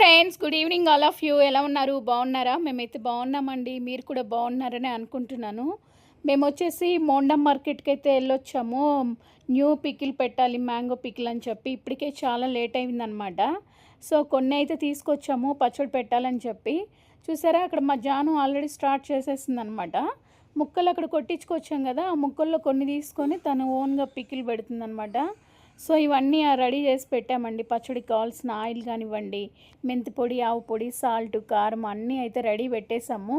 Friends, good evening all of you. ఎలా ఉన్నారు? బాగున్నారా? మేమైతే బాగున్నామండి. మీరు కూడా బాగున్నారని అనుకుంటున్నాను. మేము వచ్చేసి మోండం మార్కెట్కి అయితే వెళ్ళొచ్చాము. న్యూ పికిల్ పెట్టాలి, మ్యాంగో పికిల్ అని చెప్పి. ఇప్పటికే చాలా లేట్ అయిందనమాట. సో కొన్ని అయితే తీసుకొచ్చాము పచ్చడి పెట్టాలని చెప్పి. చూసారా, అక్కడ మా జాను ఆల్రెడీ స్టార్ట్ చేసేసింది అనమాట. ముక్కలు అక్కడ కొట్టించుకొచ్చాం కదా, ఆ ముక్కల్లో కొన్ని తీసుకొని తను ఓన్గా పికిల్ పెడుతుందనమాట. సో ఇవన్నీ రెడీ చేసి పెట్టామండి. పచ్చడికి కావాల్సిన ఆయిల్ కానివ్వండి, మెంతి పొడి, ఆవు పొడి, సాల్ట్, కారం అన్నీ అయితే రెడీ పెట్టేసాము.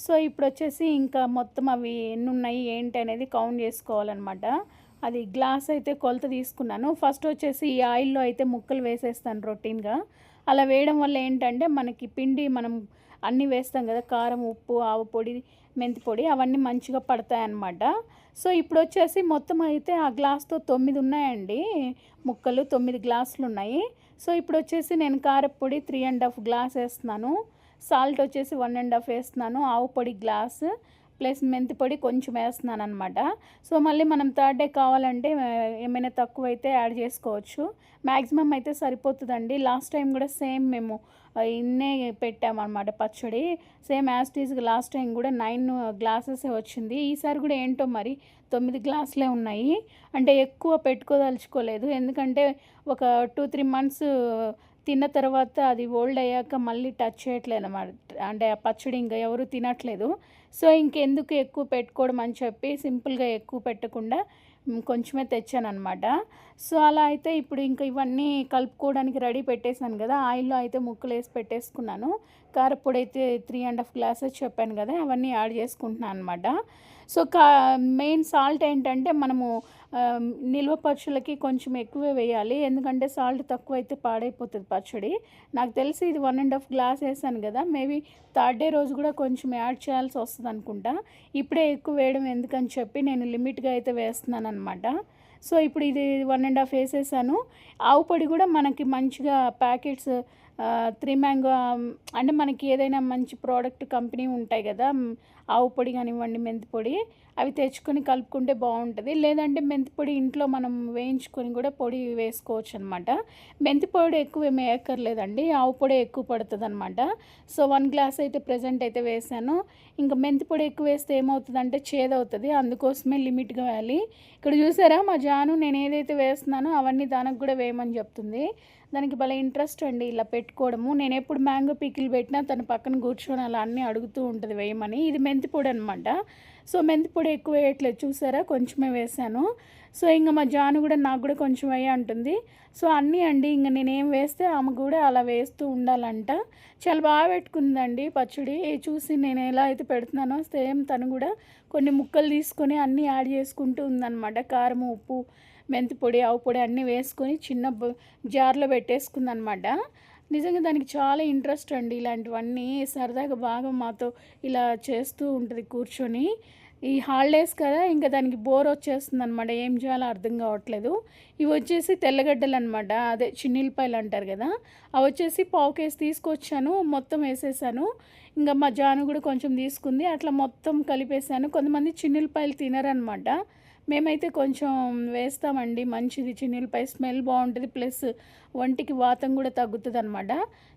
సో ఇప్పుడు వచ్చేసి ఇంకా మొత్తం అవి ఎన్ని ఉన్నాయి ఏంటి అనేది కౌంట్ చేసుకోవాలన్నమాట. అది గ్లాస్ అయితే కొలత తీసుకున్నాను. ఫస్ట్ వచ్చేసి ఈ ఆయిల్లో అయితే ముక్కలు వేసేస్తాను రొటీన్గా. అలా వేయడం వల్ల ఏంటంటే మనకి పిండి మనం అన్నీ వేస్తాం కదా, కారం, ఉప్పు, ఆవు పొడి, మెంతి పొడి అవన్నీ మంచిగా పడతాయన్నమాట. సో ఇప్పుడు వచ్చేసి మొత్తం అయితే ఆ గ్లాస్తో 9 ఉన్నాయండి ముక్కలు, 9 గ్లాసులు ఉన్నాయి. సో ఇప్పుడు వచ్చేసి నేను కారపొడి 3½ గ్లాస్ వేస్తున్నాను, సాల్ట్ వచ్చేసి 1½ వేస్తున్నాను, ఆవు పొడి గ్లాస్ ప్లస్ మెంతి పొడి కొంచెం వేస్తున్నాను అనమాట. సో మళ్ళీ మనం థర్డ్ డే కావాలంటే ఏమైనా తక్కువ అయితే యాడ్ చేసుకోవచ్చు. మ్యాక్సిమం అయితే సరిపోతుందండి. లాస్ట్ టైం కూడా సేమ్ మేము ఇన్నే పెట్టామన్నమాట పచ్చడి. సేమ్ యాజ్ టీజ్గా లాస్ట్ టైం కూడా 9 గ్లాసెసే వచ్చింది. ఈసారి కూడా ఏంటో మరి 9 గ్లాసులే ఉన్నాయి. అంటే ఎక్కువ పెట్టుకోదలుచుకోలేదు, ఎందుకంటే ఒక 2-3 మంత్స్ తిన్న తర్వాత అది ఓల్డ్ అయ్యాక మళ్ళీ టచ్ చేయట్లేదు అన్నమాట. అంటే ఆ పచ్చడి ఇంకా ఎవరు తినట్లేదు. సో ఇంకెందుకు ఎక్కువ పెట్టుకోవడం అని చెప్పి సింపుల్గా ఎక్కువ పెట్టకుండా కొంచెమే తెచ్చానమాట. సో అలా అయితే ఇప్పుడు ఇంకా ఇవన్నీ కలుపుకోవడానికి రెడీ పెట్టేశాను కదా. ఆయిల్లో అయితే ముక్కలు వేసి పెట్టేసుకున్నాను. కారపొడి అయితే 3½ గ్లాసెస్ చెప్పాను కదా, అవన్నీ యాడ్ చేసుకుంటున్నాను అనమాట. సో మెయిన్ సాల్ట్ ఏంటంటే మనము నిల్వ పచ్చళ్ళకి కొంచెం ఎక్కువే వేయాలి, ఎందుకంటే సాల్ట్ తక్కువ అయితే పాడైపోతుంది పచ్చడి. నాకు తెలిసి ఇది 1½ గ్లాస్ వేసాను కదా, మేబీ థర్డ్ డే రోజు కూడా కొంచెం యాడ్ చేయాల్సి వస్తుంది అనుకుంటా. ఇప్పుడే ఎక్కువ వేయడం ఎందుకని చెప్పి నేను లిమిట్గా అయితే వేస్తున్నాను అనమాట. సో ఇప్పుడు ఇది 1½ వేసేసాను. ఆవు పొడి కూడా మనకి మంచిగా ప్యాకెట్స్ 3 మ్యాంగో అంటే మనకి ఏదైనా మంచి ప్రోడక్ట్ కంపెనీ ఉంటాయి కదా, ఆవు పొడి కానివ్వండి, మెంతి పొడి, అవి తెచ్చుకొని కలుపుకుంటే బాగుంటుంది. లేదంటే మెంతి పొడి ఇంట్లో మనం వేయించుకొని కూడా పొడి వేసుకోవచ్చు అనమాట. మెంతి పొడి ఎక్కువ ఏమి వేయక్కర్లేదండి, ఆవు పొడి ఎక్కువ పడుతుంది అనమాట. సో 1 గ్లాస్ అయితే ప్రజెంట్ అయితే వేసాను. ఇంకా మెంతి పొడి ఎక్కువ వేస్తే ఏమవుతుందంటే చేదవుతుంది, అందుకోసమే లిమిట్గా వేయాలి. ఇక్కడ చూసారా మా జాను నేను ఏదైతే వేస్తున్నానో అవన్నీ దానికి కూడా వేయమని చెప్తుంది. దానికి భలే ఇంట్రెస్ట్ అండి ఇలా పెట్టుకోవడము. నేను ఎప్పుడు మ్యాంగో పికిల్ పెట్టినా తన పక్కన కూర్చొని అలా అన్నీ అడుగుతూ ఉంటుంది వేయమని. ఇది మెంతి పొడి అనమాట. సో మెంతి పొడి ఎక్కువ వేయట్లేదు, చూసారా, కొంచెమే వేసాను. సో ఇంకా మా జాను కూడా నాకు కూడా కొంచెం వేయ అంటుంది. సో అన్నీ అండి, ఇంకా నేనేం వేస్తే ఆమె కూడా అలా వేస్తూ ఉండాలంట. చాలా బాగా పెట్టుకుందండి పచ్చడి. చూసి నేను ఎలా అయితే పెడుతున్నానో సేమ్ తను కూడా కొన్ని ముక్కలు తీసుకొని అన్నీ యాడ్ చేసుకుంటూ ఉందన్నమాట. కారం, ఉప్పు, మెంతి పొడి, ఆవు పొడి అన్నీ వేసుకొని చిన్న జార్లో పెట్టేసుకుందనమాట. నిజంగా దానికి చాలా ఇంట్రెస్ట్ అండి ఇలాంటివన్నీ. సరదాగా బాగా మాతో ఇలా చేస్తూ ఉంటుంది కూర్చొని. ఈ హాలిడేస్ కదా, ఇంకా దానికి బోర్ వచ్చేస్తుంది అనమాట, ఏం చేయాలో అర్థం కావట్లేదు. ఇవి వచ్చేసి తెల్లగడ్డలు అనమాట, అదే చిన్నిల్లిపాయలు అంటారు కదా, అవి వచ్చేసి పావు కేజీ తీసుకొచ్చాను, మొత్తం వేసేసాను. ఇంకా మా జాను కూడా కొంచెం తీసుకుంది, అట్లా మొత్తం కలిపేసాను. కొంతమంది చిన్నిల్లిపాయలు తినరనమాట, మేమైతే కొంచెం వేస్తామండి, మంచిది చిన్నిల్లిపాయ స్మెల్ బాగుంటుంది, ప్లస్ ఒంటికి వాతం కూడా తగ్గుతుంది అనమాట.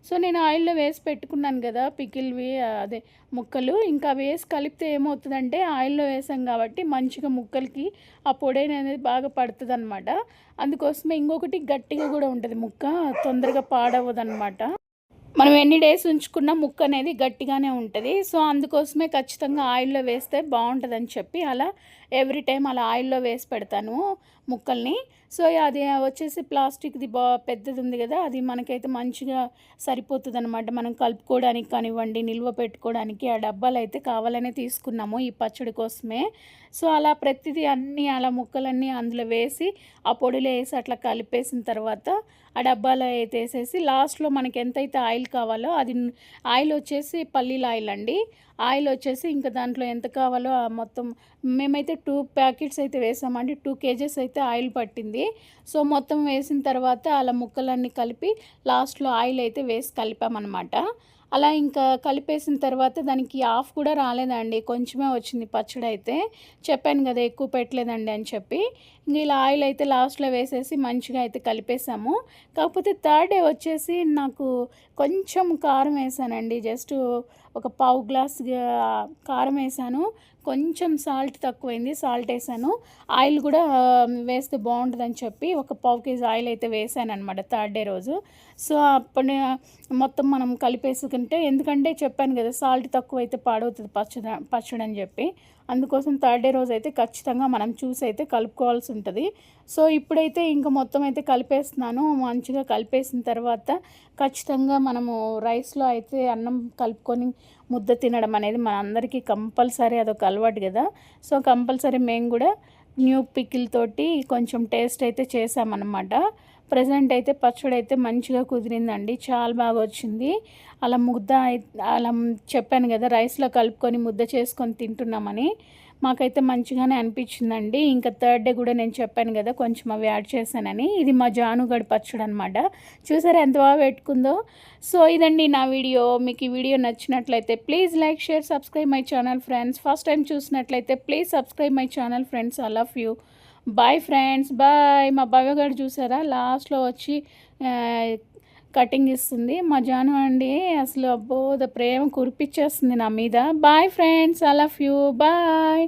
సో నేను ఆయిల్లో వేసి పెట్టుకున్నాను కదా పికిల్వి, అదే ముక్కలు, ఇంకా వేసి కలిపితే ఏమవుతుందంటే ఆయిల్లో వేసాం కాబట్టి మంచిగా ముక్కలకి ఆ పొడి అనేది బాగా పడుతుంది అనమాట. అందుకోసమే ఇంకొకటి గట్టిగా కూడా ఉంటుంది ముక్క, తొందరగా పాడవదు అనమాట. మనం ఎన్ని డేస్ ఉంచుకున్న ముక్క అనేది గట్టిగానే ఉంటుంది. సో అందుకోసమే ఖచ్చితంగా ఆయిల్లో వేస్తే బాగుంటుందని చెప్పి అలా ఎవ్రీ టైం అలా ఆయిల్లో వేసి పెడతాను ముక్కల్ని. సో అది వచ్చేసి ప్లాస్టిక్ది పెద్దది ఉంది కదా, అది మనకైతే మంచిగా సరిపోతుంది అనమాట. మనం కలుపుకోవడానికి కానివ్వండి, నిల్వ పెట్టుకోవడానికి ఆ డబ్బాలు అయితే కావాలనే తీసుకున్నాము ఈ పచ్చడి కోసమే. సో అలా ప్రతిదీ అన్నీ అలా ముక్కలన్నీ అందులో వేసి ఆ పొడిలో వేసి అట్లా కలిపేసిన తర్వాత ఆ డబ్బాలో అయితే వేసేసి లాస్ట్లో మనకి ఎంతైతే ఆయిల్ కావాలో, అది ఆయిల్ వచ్చేసి పల్లీల ఆయిల్ అండి. ఆయిల్ వచ్చేసి ఇంకా దాంట్లో ఎంత కావాలో మొత్తం మేమైతే 2 ప్యాకెట్స్ అయితే వేసామండి, 2 కేజెస్ అయితే ఆయిల్ పట్టింది. సో మొత్తం వేసిన తర్వాత అలా ముక్కలన్నీ కలిపి లాస్ట్లో ఆయిల్ అయితే వేసి కలిపామన్నమాట. అలా ఇంకా కలిపేసిన తర్వాత దానికి హాఫ్ కూడా రాలేదండి, కొంచెమే వచ్చింది పచ్చడి అయితే. చెప్పాను కదా ఎక్కువ పెట్టలేదండి అని చెప్పి. ఇంక ఇలా ఆయిల్ అయితే లాస్ట్లో వేసేసి మంచిగా అయితే కలిపేసాము. కాకపోతే థర్డ్ డే వచ్చేసి నాకు కొంచెం కారం వేసానండి, జస్ట్ ఒక పావు గ్లాస్ కారం వేసాను. కొంచెం సాల్ట్ తక్కువైంది, సాల్ట్ వేసాను. ఆయిల్ కూడా వేస్తే బాగుంటుందని చెప్పి ఒక పావు కేజీ ఆయిల్ అయితే వేసానమాట థర్డ్ డే రోజు. సో అప్పుడు మొత్తం మనం కలిపేసుకుంటే, ఎందుకంటే చెప్పాను కదా సాల్ట్ తక్కువైతే పాడవుతుంది పచ్చడి అని చెప్పి. అందుకోసం థర్డ్ డే రోజు అయితే ఖచ్చితంగా మనం చూసి అయితే కలుపుకోవాల్సి ఉంటుంది. సో ఇప్పుడైతే ఇంకా మొత్తం అయితే కలిపేస్తున్నాను. మంచిగా కలిపేసిన తర్వాత ఖచ్చితంగా మనము రైస్లో అయితే అన్నం కలుపుకొని ముద్ద తినడం అనేది మనందరికీ కంపల్సరీ, అదొక అలవాటు కదా. సో కంపల్సరీ మేము కూడా న్యూ పికిల్ తోటి కొంచెం టేస్ట్ అయితే చేసామన్నమాట. ప్రజెంట్ అయితే పచ్చడి అయితే మంచిగా కుదిరిందండి, చాలా బాగా వచ్చింది. అలా ముద్ద అలా చెప్పాను కదా రైస్లో కలుపుకొని ముద్ద చేసుకొని తింటున్నామని, మాకైతే మంచిగానే అనిపించిందండి. ఇంకా థర్డ్ డే కూడా నేను చెప్పాను కదా కొంచెం అవి యాడ్ చేశానని. ఇది మా జానుగడ పచ్చడి అనమాట. చూసారా ఎంత బాగా పెట్టుకుందో. సో ఇదండి నా వీడియో. మీకు ఈ వీడియో నచ్చినట్లయితే please like, share, subscribe my channel friends. First time చూసినట్లయితే please subscribe my channel friends. I love you. Bye friends, bye. మా బావగారు చూసారా లాస్ట్లో వచ్చి కటింగ్ ఇస్తుంది. మా జాను అండి అసలు అబ్బో ప్రేమ కురిపించేస్తుంది నా మీద. Bye friends, I love you. Bye.